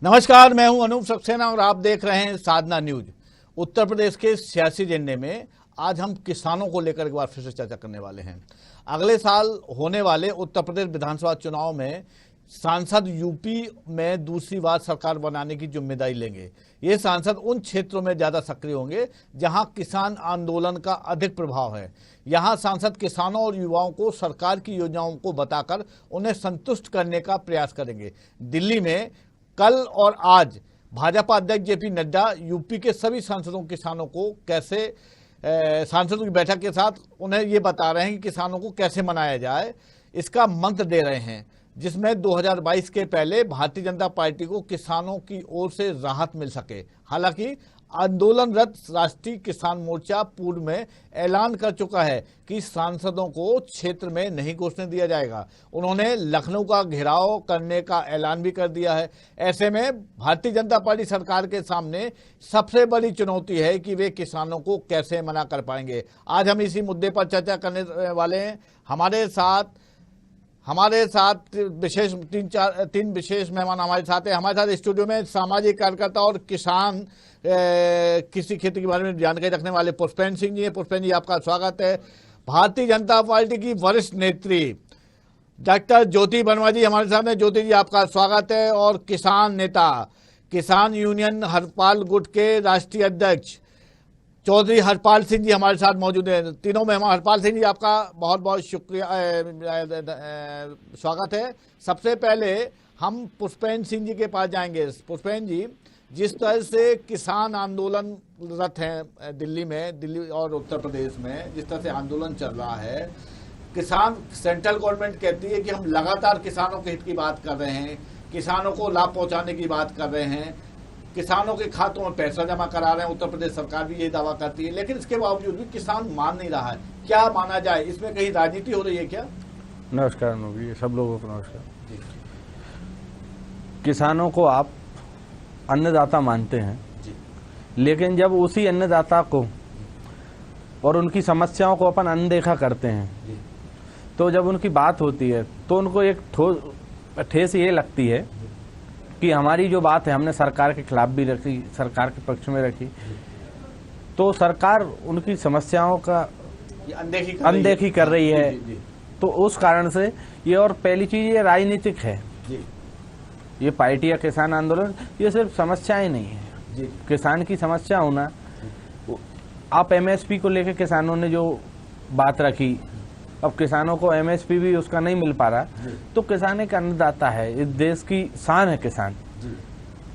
नमस्कार, मैं हूं अनूप सक्सेना और आप देख रहे हैं साधना न्यूज। उत्तर प्रदेश के सियासी एजेंडे में आज हम किसानों को लेकर एक बार फिर से चर्चा करने वाले हैं। अगले साल होने वाले उत्तर प्रदेश विधानसभा चुनाव में सांसद यूपी में दूसरी बार सरकार बनाने की जिम्मेदारी लेंगे। ये सांसद उन क्षेत्रों में ज़्यादा सक्रिय होंगे जहां किसान आंदोलन का अधिक प्रभाव है। यहां सांसद किसानों और युवाओं को सरकार की योजनाओं को बताकर उन्हें संतुष्ट करने का प्रयास करेंगे। दिल्ली में कल और आज भाजपा अध्यक्ष जेपी नड्डा यूपी के सभी सांसदों किसानों को कैसे सांसदों की बैठक के साथ उन्हें ये बता रहे हैं कि किसानों को कैसे मनाया जाए, इसका मंत्र दे रहे हैं, जिसमें 2022 के पहले भारतीय जनता पार्टी को किसानों की ओर से राहत मिल सके। हालांकि आंदोलनरत राष्ट्रीय किसान मोर्चा पूर्व में ऐलान कर चुका है कि सांसदों को क्षेत्र में नहीं घुसने दिया जाएगा। उन्होंने लखनऊ का घेराव करने का ऐलान भी कर दिया है। ऐसे में भारतीय जनता पार्टी सरकार के सामने सबसे बड़ी चुनौती है कि वे किसानों को कैसे मना कर पाएंगे। आज हम इसी मुद्दे पर चर्चा करने वाले हैं। हमारे साथ विशेष तीन विशेष मेहमान हमारे साथ हैं। हमारे साथ स्टूडियो में सामाजिक कार्यकर्ता और किसान किसी खेती के बारे में जानकारी रखने वाले पुष्पेंद्र सिंह जी हैं। पुष्पेंद्र जी, आपका स्वागत है। भारतीय जनता पार्टी की वरिष्ठ नेत्री डॉक्टर ज्योति वर्मा जी हमारे सामने। ज्योति जी, आपका स्वागत है। और किसान नेता, किसान यूनियन हरपाल गुट के राष्ट्रीय अध्यक्ष चौधरी हरपाल सिंह जी हमारे साथ मौजूद हैं। तीनों मेहमान, हरपाल सिंह जी आपका बहुत बहुत शुक्रिया, स्वागत है। सबसे पहले हम पुष्पेंद्र सिंह जी के पास जाएंगे। पुष्पेंद्र जी, जिस तरह से किसान आंदोलनरत हैं दिल्ली और उत्तर प्रदेश में, जिस तरह से आंदोलन चल रहा है, किसान सेंट्रल गवर्नमेंट कहती है कि हम लगातार किसानों के हित की बात कर रहे हैं, किसानों को लाभ पहुंचाने की बात कर रहे हैं, किसानों के खातों में पैसा जमा करा रहे हैं। उत्तर प्रदेश सरकार भी यही दावा करती है, लेकिन इसके बावजूद भी किसान मान नहीं रहा है। क्या माना जाए, इसमें कहीं राजनीति हो रही है क्या? नमस्कार नोबी, सब लोगों को नमस्कार। किसानों को आप अन्नदाता मानते हैं, लेकिन जब उसी अन्नदाता को और उनकी समस्याओं को अपन अनदेखा करते हैं, तो जब उनकी बात होती है तो उनको एक ठेस ये लगती है कि हमारी जो बात है हमने सरकार के खिलाफ भी रखी, सरकार के पक्ष में रखी, तो सरकार उनकी समस्याओं का अनदेखी कर रही है। तो उस कारण से ये, और पहली चीज ये राजनीतिक है। ये पार्टी या किसान आंदोलन ये सिर्फ समस्याएं नहीं है। किसान की समस्या होना, आप एमएसपी को लेकर किसानों ने जो बात रखी, अब किसानों को एमएसपी भी उसका नहीं मिल पा रहा, तो किसान एक अन्नदाता है, इस देश की शान है किसान।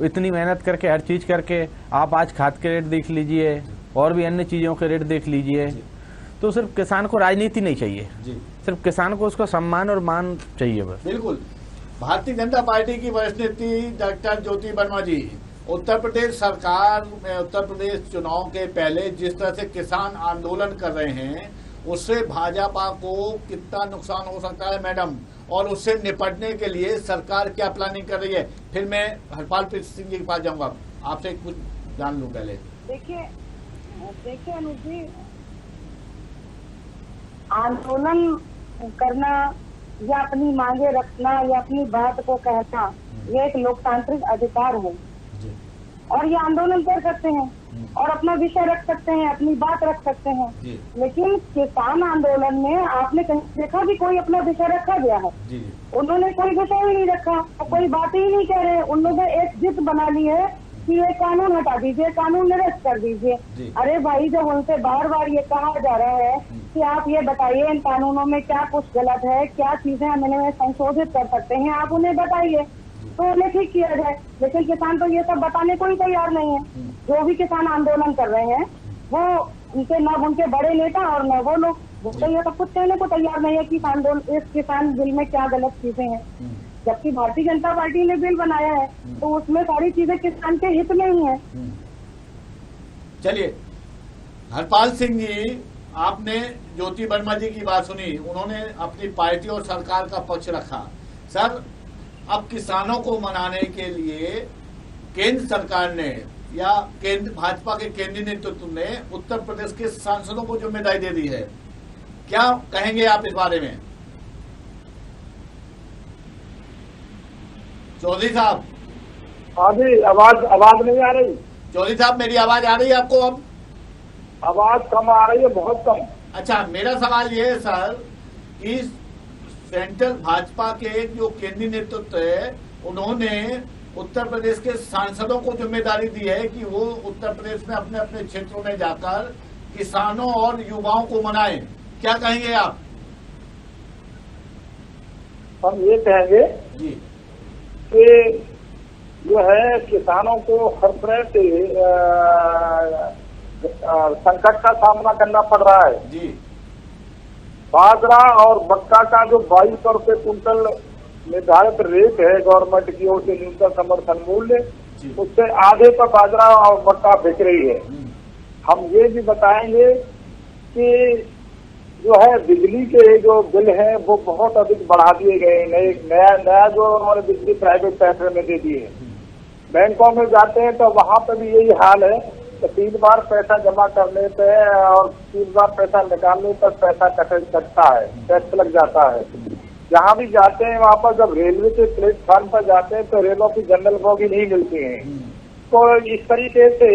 इतनी मेहनत करके, हर चीज करके, आप आज खाद के रेट देख लीजिए और भी अन्य चीजों के रेट देख लीजिए, तो सिर्फ किसान को राजनीति नहीं चाहिए, सिर्फ किसान को उसको सम्मान और मान चाहिए बस। बिल्कुल। भारतीय जनता पार्टी की वरिष्ठ नेत्री डॉक्टर ज्योति वर्मा जी, उत्तर प्रदेश सरकार में उत्तर प्रदेश चुनाव के पहले जिस तरह से किसान आंदोलन कर रहे हैं, उससे भाजपा को कितना नुकसान हो सकता है मैडम, और उससे निपटने के लिए सरकार क्या प्लानिंग कर रही है? फिर मैं हरपाल सिंह जी के पास जाऊंगा, आपसे कुछ जान लूं पहले। देखिए अनुज जी, आंदोलन करना या अपनी मांगे रखना या अपनी बात को कहना, ये एक लोकतांत्रिक अधिकार है और ये आंदोलन कर सकते हैं और अपना विषय रख सकते हैं, अपनी बात रख सकते हैं। लेकिन किसान आंदोलन में आपने कहीं देखा भी कोई अपना विषय रखा गया है? उन्होंने कोई विषय ही नहीं रखा, कोई बात ही नहीं कह रहे। उन लोगों ने एक जिद बना ली है कि ये कानून हटा दीजिए, कानून निरस्त कर दीजिए। अरे भाई, जब उनसे बार बार ये कहा जा रहा है कि आप ये बताइए इन कानूनों में क्या कुछ गलत है, क्या चीजें हम इनमें संशोधित कर सकते हैं, आप उन्हें बताइए तो उन्हें ठीक किया जाए। लेकिन किसान तो ये सब बताने को ही तैयार नहीं है। जो भी किसान आंदोलन कर रहे हैं, वो उनके न उनके बड़े नेता और न वो लोग, तो ये सब कुछ कहने को तैयार नहीं है कि इस किसान बिल में क्या गलत चीजें हैं। जबकि भारतीय जनता पार्टी ने बिल बनाया है तो उसमें सारी चीजें किसान के हित में ही है। चलिए हरपाल सिंह जी, आपने ज्योति वर्मा जी की बात सुनी, उन्होंने अपनी पार्टी और सरकार का पक्ष रखा। सर, अब किसानों को मनाने के लिए केंद्र सरकार ने या केंद्र भाजपा के केंद्रीय नेतृत्व ने उत्तर प्रदेश के सांसदों को जिम्मेदारी दे दी है, क्या कहेंगे आप इस बारे में? चौधरी साहब, हाँ जी, आवाज नहीं आ रही? चौधरी साहब मेरी आवाज आ रही है आपको? अब आवाज कम आ रही है, बहुत कम। अच्छा, मेरा सवाल ये है सर कि सेंट्रल भाजपा के जो केंद्रीय नेतृत्व है उन्होंने उत्तर प्रदेश के सांसदों को जिम्मेदारी दी है कि वो उत्तर प्रदेश में अपने अपने क्षेत्रों में जाकर किसानों और युवाओं को मनाएं। क्या कहेंगे आप? हम ये कहेंगे जी कि जो है किसानों को हर तरह से संकट का सामना करना पड़ रहा है। जी बाजरा और मक्का का जो 2200 रुपये कुंटल निर्धारित रेट है गवर्नमेंट की ओर से न्यूनतम समर्थन मूल्य, उससे आधे पर बाजरा और मक्का बिक रही है। हम ये भी बताएंगे कि जो है बिजली के जो बिल हैं वो बहुत अधिक बढ़ा दिए गए। नया जो उन्होंने बिजली प्राइवेट सेक्टर में दे दी है। बैंकों में जाते हैं तो वहां पर भी यही हाल है कि 3 बार पैसा जमा करने पे और 3 बार पैसा निकालने पर पैसा कटता है, टैक्स लग जाता है। जहाँ भी जाते हैं वहाँ पर जब रेलवे के प्लेटफॉर्म पर जाते हैं तो रेलों की जनरल बोगी नहीं मिलती है। तो इस तरीके से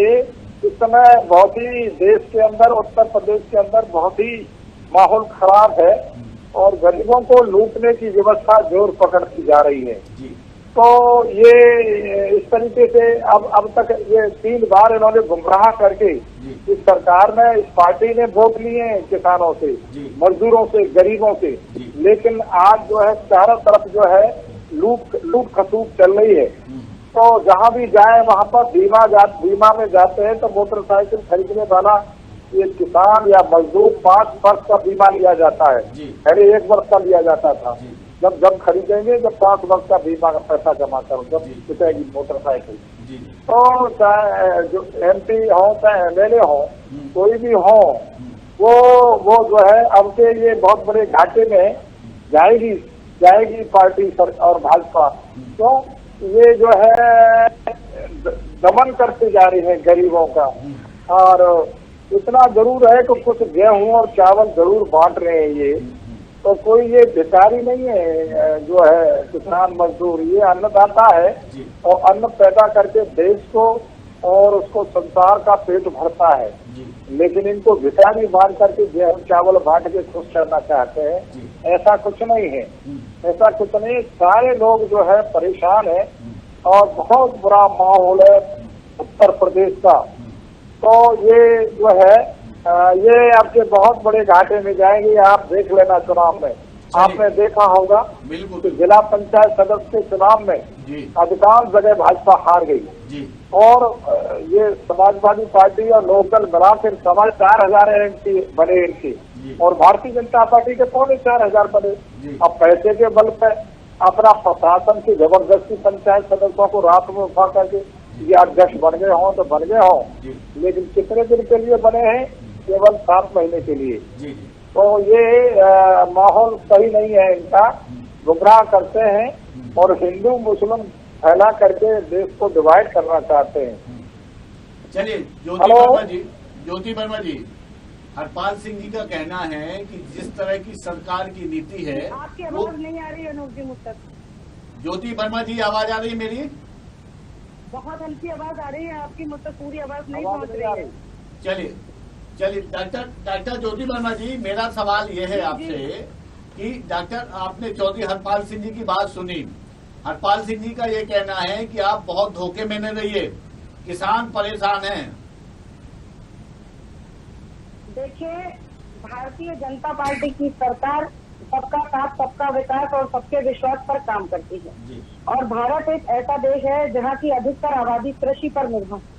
इस समय बहुत ही देश के अंदर, उत्तर प्रदेश के अंदर बहुत ही माहौल खराब है और गरीबों को लूटने की व्यवस्था जोर पकड़ती जा रही है। तो ये इस तरीके से अब तक ये 3 बार इन्होंने गुमराह करके इस सरकार ने, इस पार्टी ने वोट लिए हैं किसानों से, मजदूरों से, गरीबों से, लेकिन आज जो है चारों तरफ जो है लूट खसूट चल रही है। तो जहाँ भी जाए वहाँ पर बीमा में जाते हैं तो मोटरसाइकिल खरीदने वाला ये किसान या मजदूर 5 वर्ष का बीमा लिया जाता है। पहले 1 वर्ष का लिया जाता था। जब खरीदेंगे जब 5 वर्ष का बीमा का पैसा जमा करो, जब छूटेगी मोटरसाइकिल। तो चाहे जो MP हो चाहे MLA हो, कोई भी हो, वो जो है अब के ये बहुत बड़े घाटे में जाएगी पार्टी और भाजपा। तो ये जो है दमन करते जा रही है गरीबों का। और इतना जरूर है कि कुछ गेहूं और चावल जरूर बांट रहे हैं ये। तो कोई ये भिखारी नहीं है जो है किसान मजदूर, ये अन्नदाता है और अन्न पैदा करके देश को और उसको संसार का पेट भरता है। लेकिन इनको भिखारी मान करके गेहूं चावल बांट के खुश करना चाहते हैं। ऐसा कुछ नहीं है, ऐसा कुछ नहीं। सारे लोग जो है परेशान है और बहुत बुरा माहौल है उत्तर प्रदेश का। तो ये जो है ये आपके बहुत बड़े घाटे में जाएंगे। आप देख लेना चुनाव में, आपने देखा होगा कि जिला पंचायत सदस्य के चुनाव में अधिकांश जगह भाजपा हार गई और ये समाजवादी पार्टी और लोकल मिला फिर 4,500 MP बने इनके और भारतीय जनता पार्टी के 4,500 बने। अब पैसे के बल पे अपना प्रशासन की जबरदस्ती पंचायत सदस्यों को रात में उठा करके ये अध्यक्ष बन गए हों तो बन गए हों, लेकिन कितने दिन के लिए बने हैं? केवल 7 महीने के लिए। तो ये माहौल सही नहीं है इनका, गुमराह करते हैं और हिंदू मुस्लिम फैला करके देश को डिवाइड करना चाहते हैं। चलिए ज्योति वर्मा जी, हरपाल सिंह जी का कहना है कि जिस तरह की सरकार की नीति है। आपकी आवाज नहीं आ रही है अनूप जी मुझ तक। ज्योति वर्मा जी आवाज आ रही है मेरी? बहुत हल्की आवाज आ रही है आपकी, मुझ तक पूरी आवाज नहीं पहुंच रही है। चलिए डॉक्टर ज्योति वर्मा जी, मेरा सवाल ये है आपसे कि डॉक्टर आपने चौधरी हरपाल सिंह जी की बात सुनी। हरपाल सिंह जी का ये कहना है कि आप बहुत धोखे में न रहिए, किसान परेशान हैं। देखिए, भारतीय जनता पार्टी की सरकार सबका साथ, सबका विकास और सबके विश्वास पर काम करती है और भारत एक ऐसा देश है जहाँ की अधिकतर आबादी कृषि पर निर्भर है।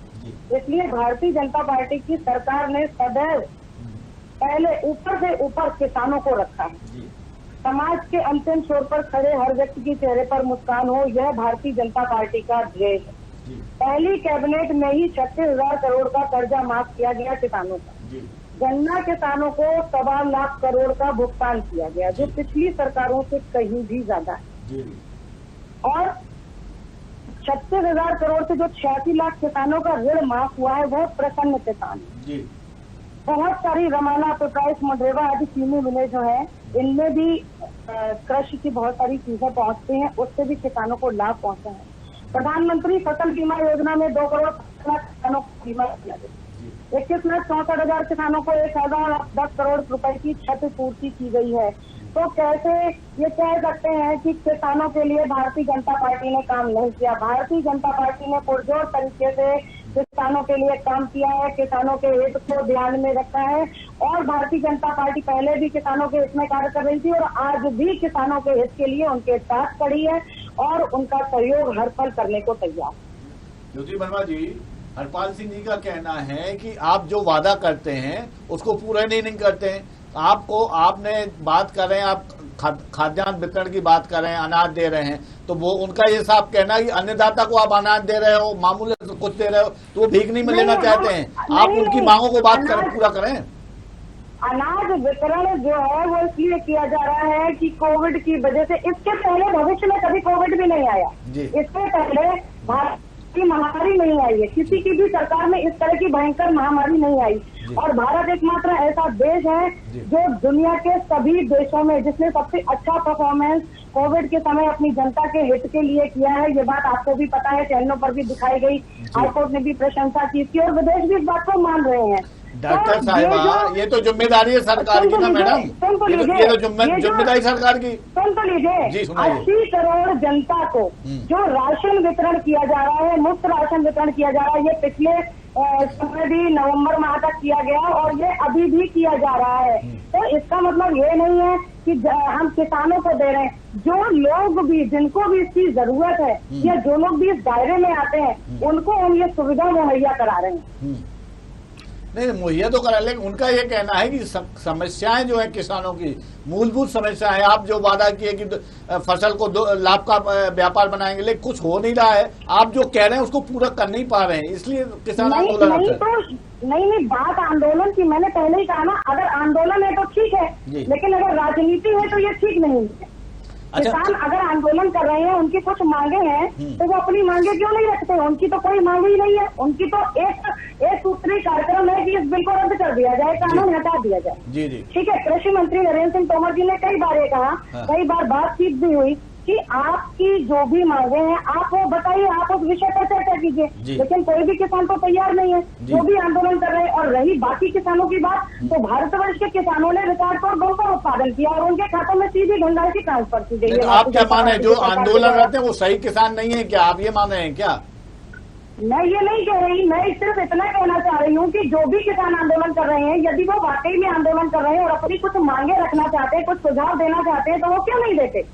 इसलिए भारतीय जनता पार्टी की सरकार ने सदैव पहले ऊपर से ऊपर किसानों को रखा है। समाज के अंतिम छोर पर खड़े हर व्यक्ति के चेहरे पर मुस्कान हो, यह भारतीय जनता पार्टी का ध्येय है। पहली कैबिनेट में ही 36,000 करोड़ का कर्जा माफ किया गया किसानों का। गन्ना किसानों को 1.25 लाख करोड़ का भुगतान किया गया, जो पिछली सरकारों से कहीं भी ज्यादा है। और 36,000 करोड़ से जो 86 लाख किसानों का ऋण माफ हुआ है वो प्रसन्न किसान है। बहुत सारी रमाना, पिपराइस, मडरेवा आदि चीनी मिलें जो है, इनमें भी कृषि की बहुत सारी चीजें पहुंचती हैं, उससे भी किसानों को लाभ पहुंचा है। प्रधानमंत्री फसल बीमा योजना में 2 करोड़ किसानों को बीमा किया गया। 21,64,000 किसानों को 1,10 करोड़ रुपए की क्षतिपूर्ति की गई है। तो कैसे ये कह सकते हैं कि किसानों के लिए भारतीय जनता पार्टी ने काम नहीं किया? भारतीय जनता पार्टी ने पुरजोर तरीके से किसानों के लिए काम किया है, किसानों के हित को ध्यान में रखा है और भारतीय जनता पार्टी पहले भी किसानों के हित में कार्य कर रही थी और आज भी किसानों के हित के लिए उनके साथ खड़ी है और उनका सहयोग हर पल करने को तैयार। ज्योति वर्मा जी, हरपाल सिंह जी का कहना है कि आप जो वादा करते हैं उसको पूरा नहीं करते हैं। आपने बात कर रहे हैं, आप खाद्यान्न वितरण की बात कर रहे हैं, अनाज दे रहे हैं, तो वो उनका ये साफ कहना है कि अन्नदाता को आप अनाज दे रहे हो, मामूली कुछ दे रहे हो, तो वो भीख नहीं लेना चाहते हैं। आप उनकी मांगों को बात करें, पूरा करें। अनाज वितरण जो है वो इसलिए किया जा रहा है कि कोविड की वजह से, इसके पहले भविष्य में कभी कोविड भी नहीं आया, इससे पहले भारत की महामारी नहीं आई है, किसी की भी सरकार में इस तरह की भयंकर महामारी नहीं आई और भारत एकमात्र ऐसा देश है जो दुनिया के सभी देशों में जिसने सबसे अच्छा परफॉर्मेंस कोविड के समय अपनी जनता के हित के लिए किया है। ये बात आपको भी पता है, चैनलों पर भी दिखाई गई, हाईकोर्ट ने भी प्रशंसा की इसकी और विदेश भी इस बात को मान रहे हैं। डॉक्टर साहिबा, ये तो जिम्मेदारी है सरकार की ना मैडम, ये तो जिम्मेदारी सरकार की। सुन तो लीजिए, 80 करोड़ जनता को जो राशन वितरण किया जा रहा है, मुफ्त राशन वितरण किया जा रहा है, ये पिछले समय भी नवंबर माह तक किया गया और ये अभी भी किया जा रहा है। तो इसका मतलब ये नहीं है कि हम किसानों को दे रहे हैं, जो लोग भी, जिनको भी इसकी जरूरत है या जो लोग भी इस दायरे में आते हैं उनको हम ये सुविधा मुहैया करा रहे हैं। नहीं, मुहैया तो करा, लेकिन उनका ये कहना है कि समस्याएं जो है किसानों की मूलभूत समस्या है। आप जो वादा किए कि फसल को लाभ का व्यापार बनाएंगे, लेकिन कुछ हो नहीं रहा है। आप जो कह रहे हैं उसको पूरा कर नहीं पा रहे हैं, इसलिए किसान आंदोलन नहीं, बात आंदोलन की मैंने पहले ही कहा ना, अगर आंदोलन है तो ठीक है, लेकिन अगर राजनीति है तो ये ठीक नहीं है। किसान अगर आंदोलन कर रहे हैं, उनकी कुछ मांगे हैं तो वो अपनी मांगे क्यों नहीं रखते? उनकी तो कोई मांग ही नहीं है, उनकी तो एक सूत्री कार्यक्रम है कि इस बिल को रद्द कर दिया जाए, कानून हटा दिया जाए। जी जी, ठीक है। कृषि मंत्री नरेंद्र सिंह तोमर जी ने कई बार ये कहा, कई बार बातचीत भी हुई कि आपकी जो भी मांगे हैं आप वो बताइए, आप उस विषय पर चर्चा कीजिए, लेकिन कोई भी किसान तो तैयार नहीं है, जो भी आंदोलन कर रहे हैं। और रही बाकी किसानों की बात, तो भारतवर्ष के किसानों ने रिकॉर्ड पर गोबर उत्पादन किया और उनके खातों में सीधी धनराशि ट्रांसफर की गई है। आप क्या माने, जो आंदोलन करते हैं वो सही किसान नहीं है क्या? आप ये मान रहे हैं क्या? मैं ये नहीं कह रही, मैं सिर्फ इतना कहना चाह रही हूँ कि जो भी किसान आंदोलन कर रहे हैं, यदि वो वाकई में आंदोलन कर रहे हैं और अपनी कुछ मांगे रखना चाहते हैं, कुछ सुझाव देना चाहते हैं, तो वो क्यों नहीं देते?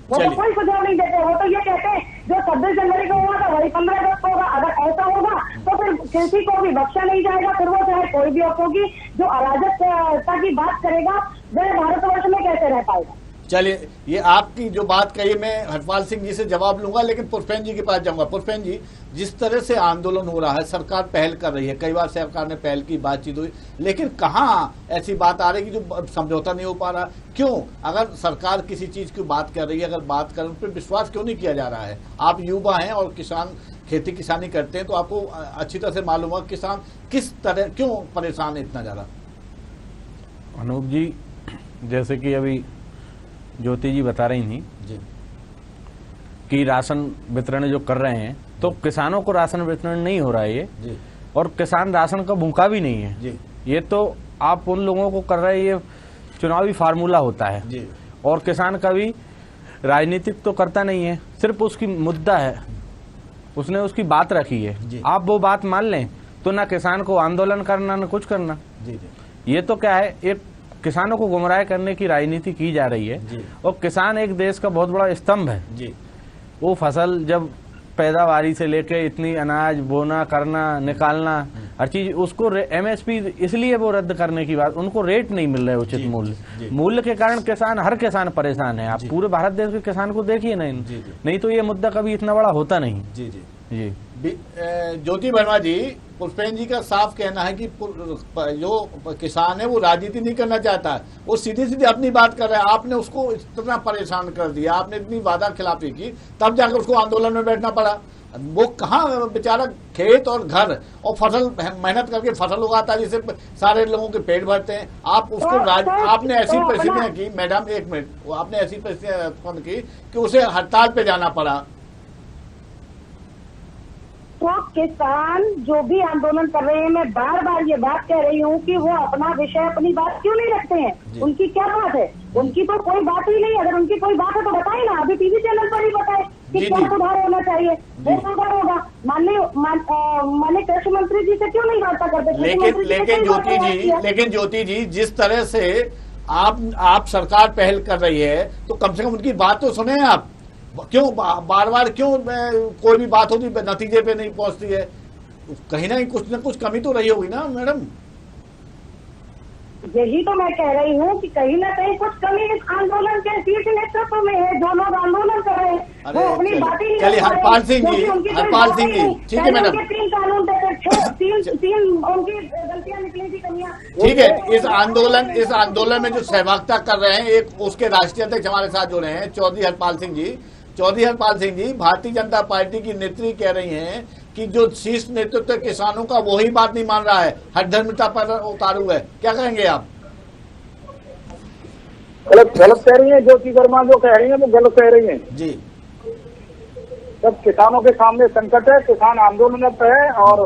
वो तो कोई सुझाव नहीं देते। वो तो ये कहते हैं जो 26 जनवरी को हुआ था वही 15 अगस्त को होगा। अगर ऐसा होगा तो फिर किसी को भी बख्शा नहीं जाएगा, फिर वो चाहे कोई भी होगी, जो अराजकता की बात करेगा वह भारतवर्ष में कैसे रह पाएगा? चलिए, ये आपकी जो बात कही मैं हरपाल सिंह जी से जवाब लूंगा, लेकिन पुष्पेंद्र जी के पास जाऊंगा। पुष्पेंद्र जी, जिस तरह से आंदोलन हो रहा है, सरकार पहल कर रही है, कई बार सरकार ने पहल की, बातचीत हुई, लेकिन कहाँ ऐसी बात आ रही कि जो समझौता नहीं हो पा रहा? क्यों? अगर सरकार किसी चीज की बात कर रही है, अगर बात कर, उन पर विश्वास क्यों नहीं किया जा रहा है? आप युवा हैं और किसान खेती किसानी करते हैं, तो आपको अच्छी तरह से मालूम होगा किसान किस तरह क्यों परेशान है इतना ज्यादा। अनूप जी, जैसे कि अभी ज्योति जी बता रही थी जी कि राशन वितरण जो कर रहे हैं, तो किसानों को राशन वितरण नहीं हो रहा है ये जी, और किसान राशन का भूखा भी नहीं है जी, ये तो आप उन लोगों को कर रहे हैं, ये चुनावी फार्मूला होता है जी। और किसान कभी राजनीतिक तो करता नहीं है, सिर्फ उसकी मुद्दा है, उसने उसकी बात रखी है, आप वो बात मान लें तो ना किसान को आंदोलन करना ना कुछ करना। जी जी, ये तो क्या है, एक किसानों को गुमराह करने की राजनीति की जा रही है और किसान एक देश का बहुत बड़ा स्तंभ है जी। वो फसल जब पैदावारी से लेके इतनी अनाज बोना करना निकालना हर चीज, उसको एमएसपी इसलिए वो रद्द करने की बात, उनको रेट नहीं मिल रहा है उचित मूल्य के कारण किसान, हर किसान परेशान है। आप पूरे भारत देश के किसान को देखिए नहीं तो ये मुद्दा कभी इतना बड़ा होता नहीं। जी जी जी। ज्योति वर्मा जी, पुष्पेंद्र जी का साफ कहना है कि जो किसान है वो राजनीति नहीं करना चाहता है, वो सीधी सीधी अपनी बात कर रहा है। आपने उसको इतना परेशान कर दिया, आपने इतनी वादा खिलाफी की, तब जाकर उसको आंदोलन में बैठना पड़ा। वो कहाँ बेचारा खेत और घर और फसल मेहनत करके फसल उगाता है जिससे सारे लोगों के पेट भरते हैं। आप उसको आपने ऐसी परिस्थितियां की, मैडम एक मिनट, आपने ऐसी परिस्थितियां उत्पन्न की कि उसे हड़ताल पे जाना पड़ा। तो किसान जो भी आंदोलन कर रहे हैं, मैं बार बार ये बात कह रही हूँ कि वो अपना विषय, अपनी बात क्यों नहीं रखते हैं। उनकी क्या बात है? उनकी तो कोई बात ही नहीं। अगर उनकी कोई बात है तो बताए ना, अभी टीवी चैनल पर ही बताए कि क्या सुधार होना चाहिए, वो सुधार होगा। माननीय कृषि मंत्री जी से क्यों नहीं वार्ता करते? लेकिन ज्योति जी, जिस तरह से आप सरकार पहल कर रही है, तो कम से कम उनकी बात तो सुने आप। क्यों बार बार क्यों कोई भी बात होती नतीजे पे नहीं पहुंचती है? कहीं ना कुछ कमी तो रही होगी ना मैडम? यही तो मैं कह रही हूँ कि कहीं ना कहीं कुछ कमी इस आंदोलन के शीर्ष नेतृत्व में है। जो लोग आंदोलन कर रहे हैं वो अपनी बात ही नहीं। चलिए हरपाल सिंह जी, ठीक है मैडम, 3 कानून देकर 3 उनकी गलतियां निकली थी, कमियां। ठीक है। इस आंदोलन में जो सहभागिता कर रहे हैं, एक उसके राष्ट्रीय अध्यक्ष हमारे साथ जुड़े हैं, चौधरी हरपाल सिंह जी। भारतीय जनता पार्टी की नेत्री कह रही हैं कि जो शीर्ष नेतृत्व किसानों का वही बात नहीं मान रहा है, हठधर्मिता पर उतारू है। क्या कहेंगे आप? गलत कह रही है ज्योति वर्मा, जो कह रही है वो गलत कह रही है जी। सब किसानों के सामने संकट है, किसान आंदोलनरत है और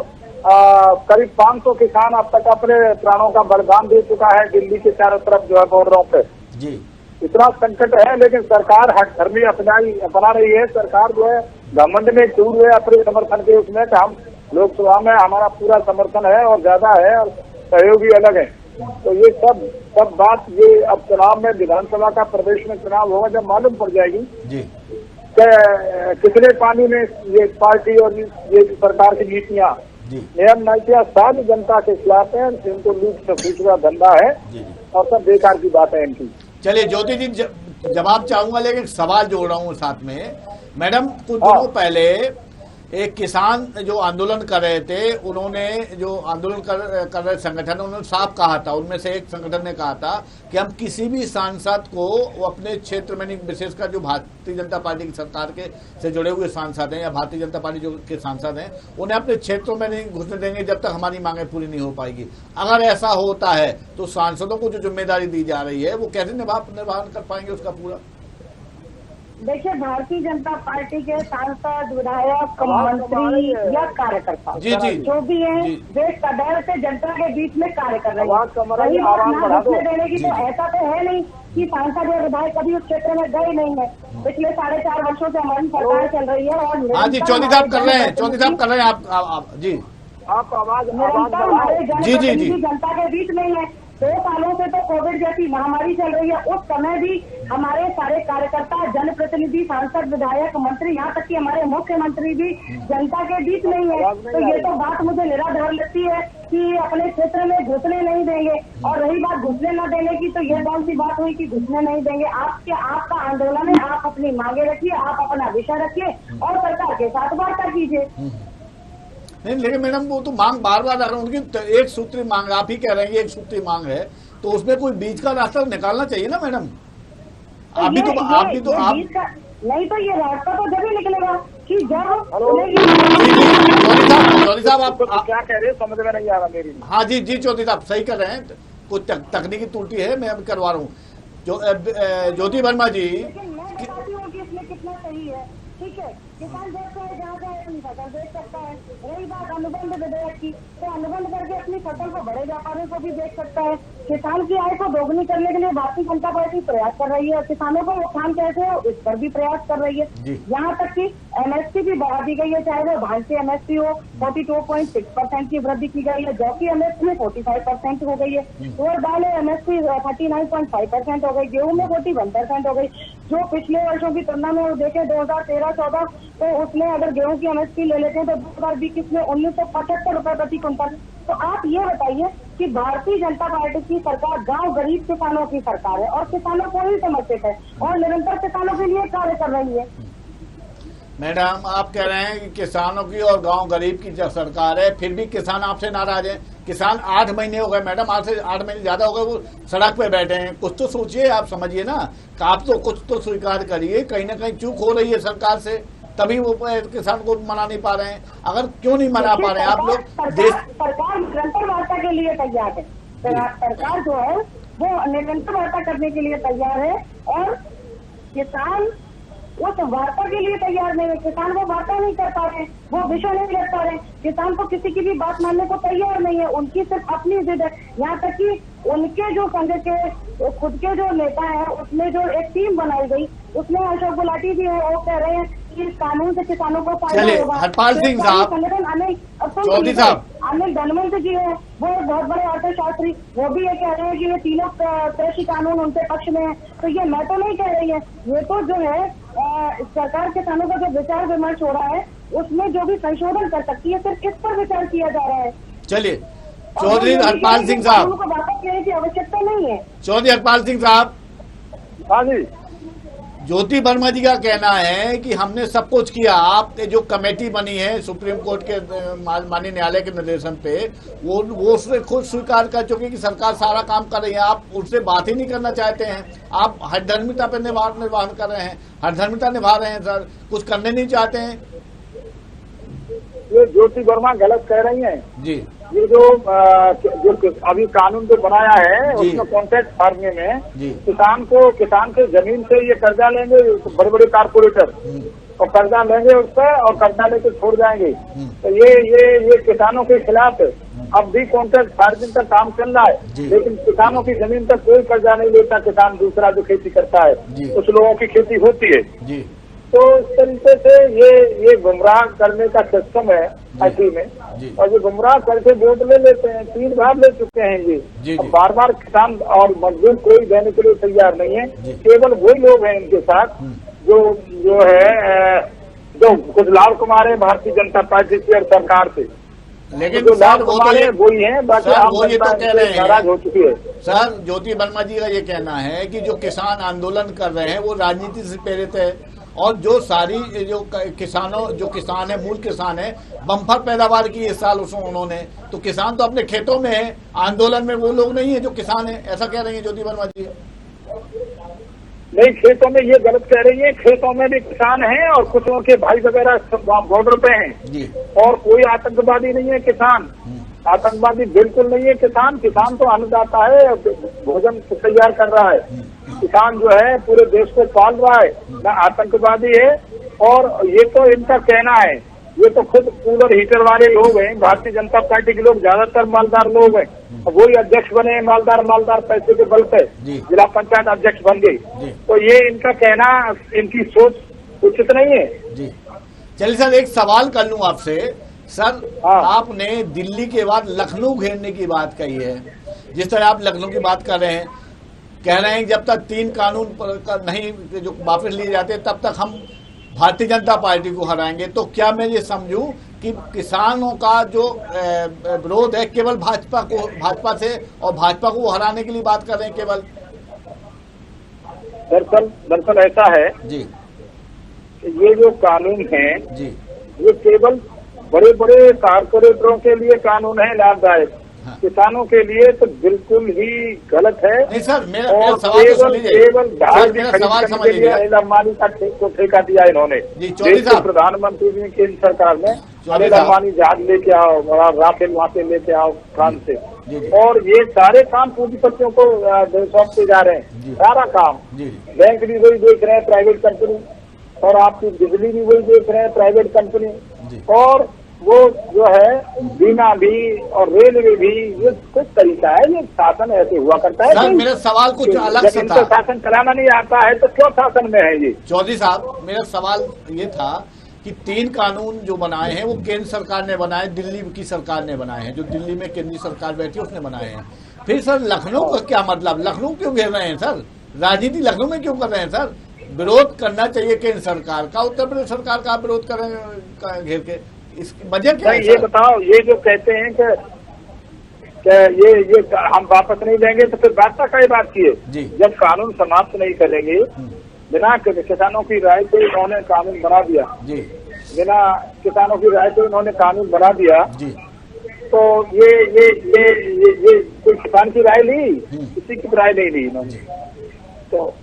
करीब 500 किसान अब तक अपने प्राणों का बलिदान दे चुका है दिल्ली के चारों तरफ जो है बॉर्डरों पे जी। इतना संकट है, लेकिन सरकार हठधर्मी अपना रही है। सरकार जो है घमंड में चूर है अपने समर्थन के उसमें कि हम लोकसभा में हमारा पूरा समर्थन है और ज्यादा है और सहयोगी अलग है। तो ये सब बात ये अब चुनाव में, विधानसभा का प्रदेश में चुनाव होगा जब मालूम पड़ जाएगी जी कितने पानी में ये पार्टी और ये सरकार की नीतियां, नियम नीतियां सारी जनता के खिलाफ है। इनको लूट खसूट का धंधा है और सब बेकार की बात है इनकी। चलिए ज्योति जी जवाब चाहूंगा, लेकिन सवाल जोड़ रहा हूं साथ में। मैडम, कुछ दिनों पहले एक किसान जो आंदोलन कर रहे थे, उन्होंने जो आंदोलन कर रहे संगठन, उन्होंने साफ कहा था, उनमें से एक संगठन ने कहा था कि हम किसी भी सांसद को वो अपने क्षेत्र में नहीं, विशेषकर जो भारतीय जनता पार्टी की सरकार के से जुड़े हुए सांसद हैं या भारतीय जनता पार्टी जो के सांसद हैं, उन्हें अपने क्षेत्रों में नहीं घुसने देंगे जब तक हमारी मांगें पूरी नहीं हो पाएगी। अगर ऐसा होता है तो सांसदों को जो जिम्मेदारी दी जा रही है वो कैसे निर्वहन कर पाएंगे उसका पूरा? देखिए, भारतीय जनता पार्टी के सांसद, विधायक, मंत्री या कार्यकर्ता जो भी है, वे सदैव से जनता के बीच में कार्य कर रहे हैं। देने की तो ऐसा तो है नहीं कि सांसद या विधायक कभी उस क्षेत्र में गए नहीं है। पिछले 4.5 वर्षों से हमारी सरकार चल रही है और हाँ जी, चौधरी साहब कर रहे हैं आप जी, आप आवाज जी जनता के बीच में है। 2 सालों से तो कोविड जैसी महामारी चल रही है, उस समय भी हमारे सारे कार्यकर्ता, जनप्रतिनिधि, सांसद, विधायक, मंत्री, यहाँ तक कि हमारे मुख्यमंत्री भी जनता के बीच नहीं है। तो ये तो बात मुझे निराधार लगती है कि अपने क्षेत्र में घुसने नहीं देंगे। और रही बात घुसने न देने की, तो ये कौन सी बात हुई कि घुसने नहीं देंगे? आपका आंदोलन है, आप अपनी मांगे रखिए, आप अपना विषय रखिए और सरकार के साथ वार्ता कीजिए। नहीं, लेकिन मैडम वो तो मांग बार बार आ रहा है उनकी, एक सूत्री मांग, आप ही कह रहे हैं एक सूत्री मांग है, तो उसमें कोई बीच का रास्ता निकालना चाहिए ना मैडम। आप भी तो नहीं तो ये रास्ता तो जब ही निकलेगा कि जब चौधरी साहब आप क्या कह रहे हैं समझ में नहीं आ रहा मेरी। हाँ जी चौधरी साहब सही कर रहे हैं, कुछ तकनीकी त्रुटि है, मैं अभी करवा रहा हूँ। ज्योति वर्मा जी, इसमें कितना सही है, ठीक है, किसान देखता है जहाँ से अपनी फसल बेच सकता है। रही बात अनुबंध विधेयक की, तो अनुबंध करके अपनी फसल को बड़े व्यापारियों को भी बेच सकता है। किसान की आय को दोगुनी करने के लिए भारतीय जनता पार्टी प्रयास कर रही है। किसानों को नुकसान कैसे हो इस पर भी प्रयास कर रही है। यहाँ तक कि एमएसपी भी बढ़ा दी गई है, चाहे वो धान से एमएसपी हो 42.6% की वृद्धि की गई है, जौ की एमएसपी में 45% हो गई है, और दाल एमएसपी 39.5% हो गई, गेहूं में 41% हो गई। जो पिछले वर्षों की तुलना में देखें 2013-14, तो उसमें अगर गेहूं की एमएसपी ले लेते हैं तो 2020-21 में 1975 रुपए प्रति क्विंटल। तो आप ये बताइए कि भारतीय जनता पार्टी की सरकार गांव गरीब किसानों की सरकार है और किसानों को ही समर्पित है और निरंतर किसानों के लिए कार्य कर रही है। मैडम, आप कह रहे हैं कि किसानों की और गांव गरीब की जो सरकार है, फिर भी किसान आपसे नाराज है। किसान 8 महीने हो गए मैडम, 8 महीने ज्यादा हो गए वो सड़क पे बैठे हैं। कुछ तो सोचिए, आप समझिए ना, आप तो कुछ तो स्वीकार करिए, कहीं ना कहीं चूक हो रही है सरकार से, तभी वो किसान को मना नहीं पा रहे हैं। अगर क्यों नहीं मना पा रहे हैं आप लोग? सरकार निरंतर वार्ता के लिए तैयार है। सरकार जो है वो निरंतर वार्ता करने के लिए तैयार है और किसान उस वार्ता के लिए तैयार नहीं है। किसान वो वार्ता नहीं कर पा रहे हैं, वो विषय नहीं रख पा रहे हैं, किसान को किसी की भी बात मानने को तैयार नहीं है, उनकी सिर्फ अपनी जिद है। यहाँ तक कि उनके जो संघ के खुद के जो नेता है, उसमें जो एक टीम बनाई गई, उसमें अशोक गुलाटी भी है, वो कह रहे हैं कि इस कानून से किसानों को फायदा चलिए, होगा। हरपाल सिंह साहब, संगठन चौधरी साहब, अनिल धनवंत जी है, वो एक बहुत बड़े अर्थशास्त्री, वो भी ये कह रहे हैं कि ये तीनों कृषि कानून उनके पक्ष में है। तो ये मैं तो नहीं कह रही है, ये तो जो है सरकार किसानों का जो विचार विमर्श हो रहा है, उसमें जो भी संशोधन कर सकती है, सिर्फ इस पर विचार किया जा रहा है। चलिए, चौधरी हरपाल सिंह साहब, को वापस लेने की आवश्यकता नहीं है। चौधरी हरपाल सिंह साहब, हाँ जी, ज्योति वर्मा जी का कहना है कि हमने सब कुछ किया, आपने जो कमेटी बनी है सुप्रीम कोर्ट के माननीय न्यायालय के निर्देशन पे, वो उसने खुद स्वीकार कर चुकी कि सरकार सारा काम कर रही है, आप उससे बात ही नहीं करना चाहते हैं, आप हठधर्मिता पे निर्वाह कर रहे हैं, हठधर्मिता निभा रहे हैं सर, कुछ करने नहीं चाहते हैं। ये ज्योति वर्मा गलत कह रही हैं जी, ये जो अभी कानून जो बनाया है उसमें कॉन्ट्रैक्ट फार्मिंग में किसान के जमीन से ये कर्जा लेंगे बड़े बड़े कारपोरेटर, और कर्जा लेंगे उस पर और कर्जा लेके छोड़ जाएंगे, तो ये किसानों के खिलाफ है। अब भी कॉन्ट्रैक्ट फार्मिंग का काम चल रहा है, लेकिन किसानों की जमीन पर कोई कर्जा नहीं लेता, किसान दूसरा जो खेती करता है कुछ लोगों की खेती होती है जी। तो इस तरीके से ये गुमराह करने का सिस्टम है ऐसी में, और ये गुमराह करके वोट ले लेते हैं, 3 बार ले चुके हैं ये, बार बार किसान और मजदूर कोई देने के लिए तैयार नहीं है। केवल वही लोग हैं इनके साथ जो है जो कुछ लाभ कमा रहे हैं भारतीय जनता पार्टी से और सरकार से, लेकिन जो सर लाभ वो कमा रहे हैं वही है, बाकी वो ये तो कह रहे हैं, नाराज हो चुकी है। सर ज्योति वर्मा जी का ये कहना है कि जो किसान आंदोलन कर रहे हैं वो राजनीति से प्रेरित है, और जो सारी जो किसान है, मूल किसान है, बम्पर पैदावार की इस साल उन्होंने, तो किसान तो अपने खेतों में है, आंदोलन में वो लोग नहीं है जो किसान है, ऐसा कह रही है ज्योति वर्मा जी। नहीं, खेतों में ये गलत कह रही है, खेतों में भी किसान हैं और कुछ उनके भाई वगैरह बॉर्डर पे हैं जी, और कोई आतंकवादी नहीं है किसान, आतंकवादी बिल्कुल नहीं है किसान तो अन्नदाता है, भोजन तैयार कर रहा है, किसान जो है पूरे देश को पाल रहा है, न आतंकवादी है। और ये तो इनका कहना है, ये तो खुद कूलर हीटर वाले लोग हैं, भारतीय जनता पार्टी के लोग ज्यादातर मालदार लोग हैं, वही अध्यक्ष बने, मालदार पैसे के बल पे जिला पंचायत अध्यक्ष बन गए, तो ये इनका कहना, इनकी सोच उचित नहीं है जी। चलिए सर, एक सवाल कर लूं आपसे सर, आपने दिल्ली के बाद लखनऊ घेरने की बात कही है, जिस तरह आप लखनऊ की बात कर रहे हैं, कह रहे हैं जब तक 3 कानून नहीं जो वापस लिए जाते तब तक हम भारतीय जनता पार्टी को हराएंगे, तो क्या मैं ये समझूं कि किसानों का जो विरोध है केवल भाजपा से, और भाजपा को हराने के लिए बात कर रहे हैं केवल? दरअसल ऐसा है जी, ये जो कानून है जी, ये केवल बड़े बड़े कारपोरेटरों के लिए कानून है लाभदायक, किसानों के लिए तो बिल्कुल ही गलत है। नहीं सर, मेरा सवाल तो सुन लीजिए, केवल धान की खरीद के लिए अनिल अंबानी का ठेका दिया इन्होंने, प्रधानमंत्री जी केंद्र सरकार में, अनिल अंबानी जहाज लेके आओ, राफेल वहाँ पे लेके आओ फ्रांस से, और ये सारे काम पूंजीपतियों को सौंपते जा रहे हैं, सारा काम। बैंक भी वही देख रहे हैं, प्राइवेट कंपनी, और आपकी बिजली भी वही देख रहे हैं, प्राइवेट कंपनी, और वो जो है बीमा भी और रेलवे भी, ये कुछ तरीका है, ये शासन ऐसे हुआ करता है। सर मेरा सवाल कुछ अलग से था, शासन चलाना नहीं आता है तो क्यों शासन में है ये? चौधरी साहब, मेरा सवाल ये था कि 3 कानून जो बनाए हैं वो केंद्र सरकार ने बनाए, दिल्ली की सरकार ने बनाए हैं, जो दिल्ली में केंद्रीय सरकार बैठी है उसने बनाए हैं। फिर सर लखनऊ का क्या मतलब, लखनऊ क्यों घेर रहे हैं सर, राजनीति लखनऊ में क्यों कर रहे हैं सर? विरोध करना चाहिए केंद्र सरकार का, उत्तर प्रदेश सरकार का विरोध कर रहे हैं घेर के, इसकी वजह क्या है? ये बताओ, ये जो कहते हैं कि ये हम वापस नहीं लेंगे, तो फिर बात का बात की है, जब कानून समाप्त नहीं करेंगे, बिना किसानों की राय के इन्होंने कानून बना दिया, बिना किसानों की राय के इन्होंने कानून बना दिया, तो ये कोई किसान की राय ली, किसी की राय नहीं ली इन्होंने, तो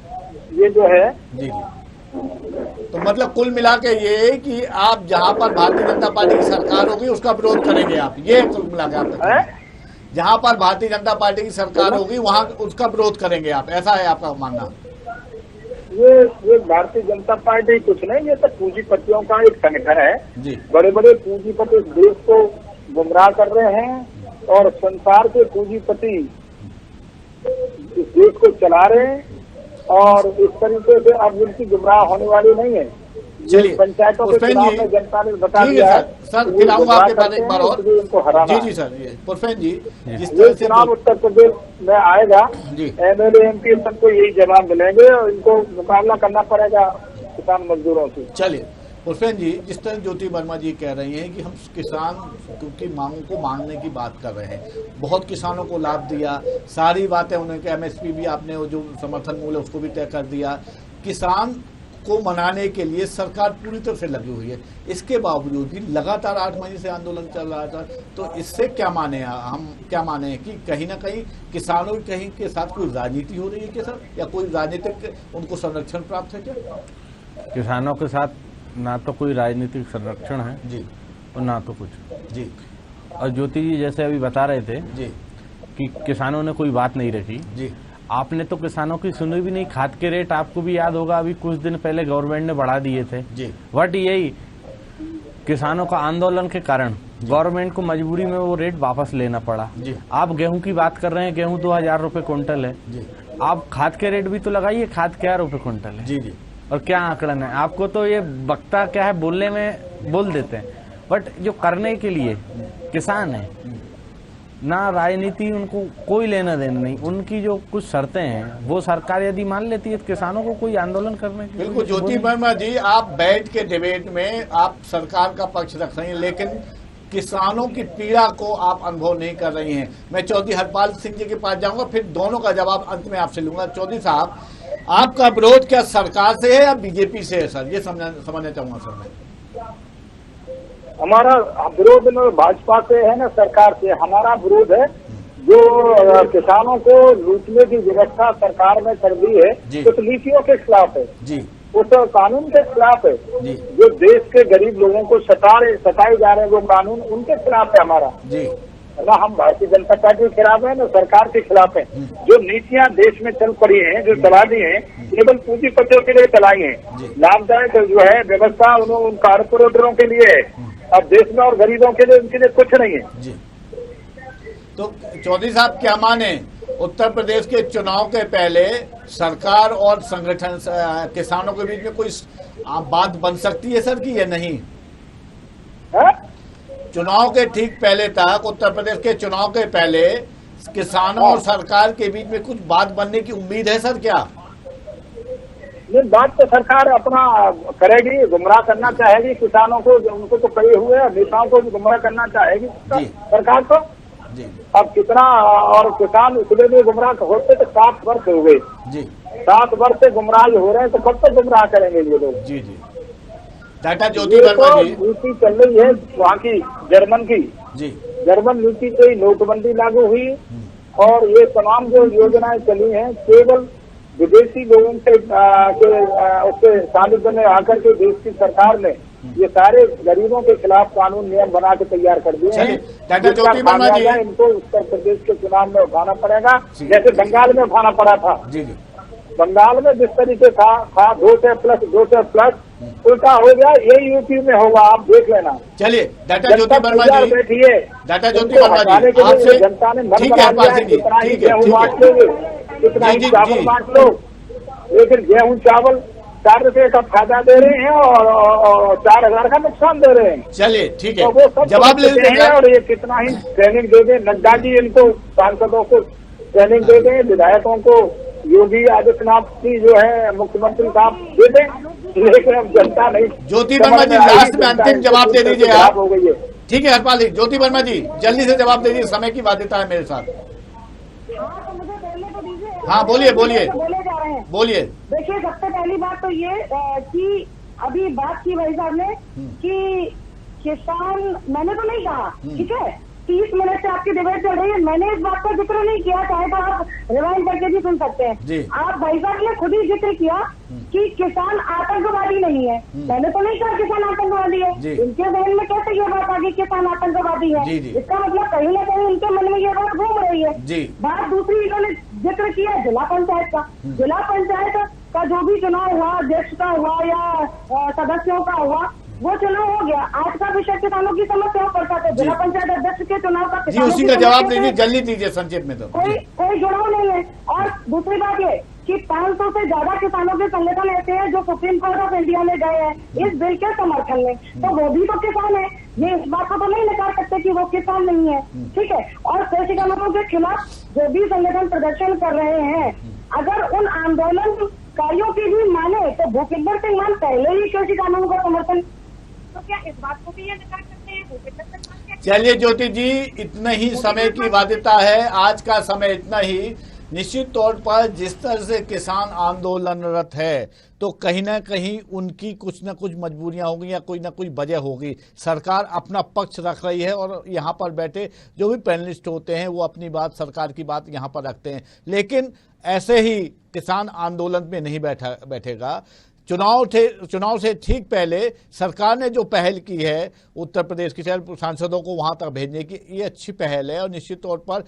ये जो है तो मतलब कुल मिला के ये कि आप जहां पर भारतीय जनता पार्टी की सरकार होगी उसका विरोध करेंगे आप, ये कुल मिला के आप जहां पर भारतीय जनता पार्टी की सरकार होगी वहां उसका विरोध करेंगे आप, ऐसा है आपका मानना? ये भारतीय जनता पार्टी कुछ नहीं, ये तो पूंजीपतियों का एक संगठन है जी। बड़े बड़े पूंजीपति इस देश को गुमराह कर रहे हैं और संसार के पूंजीपति इस देश को चला रहे हैं और इस तरीके से अब इनकी गुमराह होने वाली नहीं है। चलिए पंचायतों के पुष्पेन चुनाव जी, में जनता ने बता ठीक दिया है है सर कि खिलाऊंगा वो आपके गुमराह बाद एक बार करते हैं, और। इसलिए इनको हराना जी है। जी सर, ये पुष्पेन जी जिस ये तरह से चुनाव उत्तर प्रदेश में आएगा, जी। MLA MP सबको यही जवाब मिलेंगे और इनको मुकाबला करना पड़ेगा किसान मजदूरों से। चलिए पुष्पेन जी, जिस तरह ज्योति वर्मा जी कह रही हैं कि हम किसान की मांगों को मांगने की बात कर रहे हैं, बहुत किसानों को लाभ दिया, सारी बातें उन्होंने MSP भी आपने वो जो समर्थन मूल्य उसको भी तय कर दिया, किसान को मनाने के लिए सरकार पूरी तरह से लगी हुई है, इसके बावजूद भी लगातार 8 महीने से आंदोलन चल रहा था। तो इससे क्या माने हम क्या माने कि कहीं ना कहीं किसानों की कहीं के साथ कोई राजनीति हो रही है क्या सर, या कोई राजनीतिक उनको संरक्षण प्राप्त है क्या? किसानों के साथ ना तो कोई राजनीतिक संरक्षण है जी और ना तो कुछ जी और ज्योति जी जैसे अभी बता रहे थे जी कि किसानों ने कोई बात नहीं रखी, जी आपने तो किसानों की सुनी भी नहीं। खाद के रेट आपको भी याद होगा अभी कुछ दिन पहले गवर्नमेंट ने बढ़ा दिए थे, जी बट यही किसानों का आंदोलन के कारण गवर्नमेंट को मजबूरी में वो रेट वापस लेना पड़ा। जी। आप गेहूं की बात कर रहे हैं, गेहूं 2000 रुपए क्विंटल है, जी आप खाद के रेट भी तो लगाइए, खाद क्या रुपए क्विंटल है जी जी और क्या आंकड़न है। आपको तो ये वक्ता क्या है बोलने में बोल देते हैं, बट जो करने के लिए किसान है ना, राजनीति उनको कोई लेना देना नहीं। उनकी जो कुछ शर्तें हैं वो सरकार यदि मान लेती है तो किसानों को कोई आंदोलन करने की बिल्कुल। ज्योति वर्मा जी, आप बैठ के डिबेट में आप सरकार का पक्ष रख रही हैं, लेकिन किसानों की पीड़ा को आप अनुभव नहीं कर रही हैं। मैं चौधरी हरपाल सिंह जी के पास जाऊंगा, फिर दोनों का जवाब अंत में आपसे लूंगा। चौधरी साहब, आपका विरोध क्या सरकार से है या बीजेपी से है सर, ये समझना चाहूंगा सर मैं। हमारा विरोध में भाजपा से है ना, सरकार से। हमारा विरोध है जो किसानों को लूटने की व्यवस्था सरकार ने कर दी है, जी। उस नीतियों के खिलाफ है, जी उस कानून के खिलाफ है जी जो देश के गरीब लोगों को सताए जा रहे हैं, वो कानून उनके खिलाफ है हमारा। जी ना हम भारतीय जनता पार्टी के खिलाफ है, ना सरकार के खिलाफ है। जो नीतियां देश में चल पड़ी हैं, जो चला दी हैं, केवल पूंजीपतियों के लिए चलाई हैं। जी। लाभदायक जो है व्यवस्था उन कारपोरेटरों के लिए है, अब देश में और गरीबों के लिए उनके लिए कुछ नहीं है। जी। तो चौधरी साहब, क्या माने, उत्तर प्रदेश के चुनाव के पहले सरकार और संगठन किसानों के बीच में कोई बात बन सकती है सर कि ये नहीं? है? चुनाव के ठीक पहले तक, उत्तर प्रदेश के चुनाव के पहले किसानों और सरकार के बीच में कुछ बात बनने की उम्मीद है सर क्या? ये बात तो सरकार अपना करेगी, गुमराह करना चाहेगी किसानों को, उनको तो कहे हुए हैं, नेताओं को भी गुमराह करना चाहेगी जी। सरकार को। जी अब कितना, और किसान इसलिए भी गुमराह होते तो 7 वर्ष हो गए, जी 7 वर्ष से गुमराह हो रहे हैं, तो कब तक गुमराह करेंगे ये लोग? जी जी टाटा ज्योति ये वर्मा तो जी। नीति चल रही है वहाँ की, जर्मन की। जी जर्मन नीति से ही नोटबंदी लागू हुई और ये तमाम जो योजनाएं चली हैं केवल विदेशी लोगों से उसके सानिध्य में आकर के देश की सरकार ने ये सारे गरीबों के खिलाफ कानून नियम बना के तैयार कर दिए हैं। टाटा ज्योति वर्मा जी, इनको उत्तर प्रदेश के चुनाव में उठाना पड़ेगा, जी। जैसे बंगाल में उठाना पड़ा था। जी जी बंगाल में जिस तरीके था 2 से प्लस उल्टा हो गया, यही यूपी में होगा, आप देख लेना। चलिए टाटा ज्योति वर्मा जी, बैठिए, टाटा ज्योति वर्मा जी, आपसे जनता ने मन ठीक है बना हरपाल लिया है, सिंह जी, कितना ही ठीक है गेहूं ठीक बांट है लोगे, कितना जी, ही जी, चावल जी। बांट लो, लेकिन गेहूं चावल 4 रुपए का फायदा दे रहे हैं और 4000 का नुकसान दे रहे हैं। चलिए ठीक तो वो है, सब जवाब ले समझते लेते हैं हैं। और ये कितना ही ट्रेनिंग दे दें, नड्डा जी इनको सांसदों को ट्रेनिंग दे दें, विधायकों को योगी आदित्यनाथ जी जो है मुख्यमंत्री साहब दे दें, लेकिन अब जनता नहीं। ज्योति वर्मा जी, लास्ट में अंतिम जवाब दे दीजिए आप। हो गई है। ठीक है हरपाल जी, ज्योति वर्मा जी जल्दी से जवाब दे दीजिए, समय की बाध्यता है मेरे साथ। हाँ तो मुझे बोलने तो दीजिए। हाँ, बोलिए, बोलिए। बोले जा रहे हैं। बोलिए। देखिए, सबसे पहली बात तो ये कि अभी बात की भाई साहब ने कि किसान, मैंने तो नहीं कहा, ठीक है, 30 मिनट से आपकी डिबेट चल रही है, मैंने इस बात का जिक्र नहीं किया, चाहे तो आप रिवाइंड करके भी सुन सकते जी। हैं। आप भाई साहब ने खुद ही जिक्र किया कि किसान आतंकवादी नहीं है, मैंने तो नहीं कहा किसान आतंकवादी है। जी। इनके जहन में कैसे ये बात आ गई किसान आतंकवादी है? जी, जी। इसका मतलब कहीं ना कहीं उनके मन में ये बात घूम रही है। जी। बात दूसरी इन्होंने जिक्र किया जिला पंचायत का। जिला पंचायत का जो भी चुनाव हुआ, अध्यक्ष का हुआ या सदस्यों का हुआ, वो चुनाव हो गया। आज का विषय किसानों की समस्याओं पर था, तो जिला पंचायत अध्यक्ष के चुनाव का जी, उसी का जवाब दीजिए, जल्दी दीजिए संक्षेप में। तो कोई जुड़ाव नहीं है। और दूसरी बात ये कि 500 से ज्यादा किसानों के संगठन ऐसे हैं जो सुप्रीम कोर्ट ऑफ इंडिया में गए हैं इस बिल के समर्थन में, तो वो भी तो किसान है। ये इस बात को तो नहीं नकार सकते कि वो किसान नहीं है, ठीक है। और कृषि कानूनों के खिलाफ जो भी संगठन प्रदर्शन कर रहे हैं, अगर उन आंदोलनकारियों की भी माने तो भूपिंदर सिंह मान पहले ही कृषि कानूनों का समर्थन, तो क्या इस बात को भी ये नकार सकते हैं भूपिंदर सिंह? चलिए ज्योति जी, इतना ही समय की बाध्यता है, आज का समय इतना ही। निश्चित तौर पर जिस तरह से किसान आंदोलनरत है, तो कहीं ना कहीं उनकी कुछ ना कुछ मजबूरियां होंगी या कोई ना कोई वजह होगी। सरकार अपना पक्ष रख रही है और यहाँ पर बैठे जो भी पैनलिस्ट होते हैं वो अपनी बात, सरकार की बात यहाँ पर रखते हैं। लेकिन ऐसे ही किसान आंदोलन में नहीं बैठेगा। चुनाव से ठीक पहले सरकार ने जो पहल की है उत्तर प्रदेश के सांसदों को वहां तक भेजने की, ये अच्छी पहल है। और निश्चित तौर पर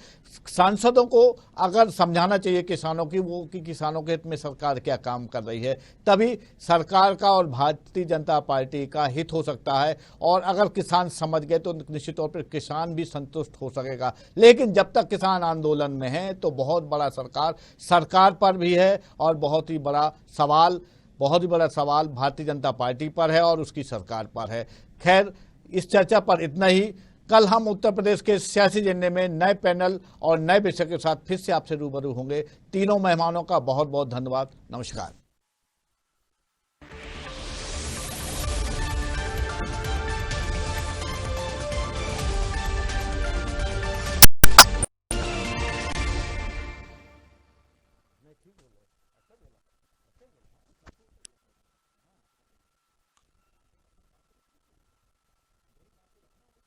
सांसदों को अगर समझाना चाहिए किसानों की वो कि किसानों के हित में सरकार क्या काम कर रही है, तभी सरकार का और भारतीय जनता पार्टी का हित हो सकता है। और अगर किसान समझ गए तो निश्चित तौर पर किसान भी संतुष्ट हो सकेगा। लेकिन जब तक किसान आंदोलन में है तो बहुत बड़ा सरकार पर भी है और बहुत ही बड़ा सवाल भारतीय जनता पार्टी पर है और उसकी सरकार पर है। खैर, इस चर्चा पर इतना ही। कल हम उत्तर प्रदेश के सियासी एजेंडे में नए पैनल और नए विषय के साथ फिर से आपसे रूबरू होंगे। तीनों मेहमानों का बहुत बहुत धन्यवाद। नमस्कार।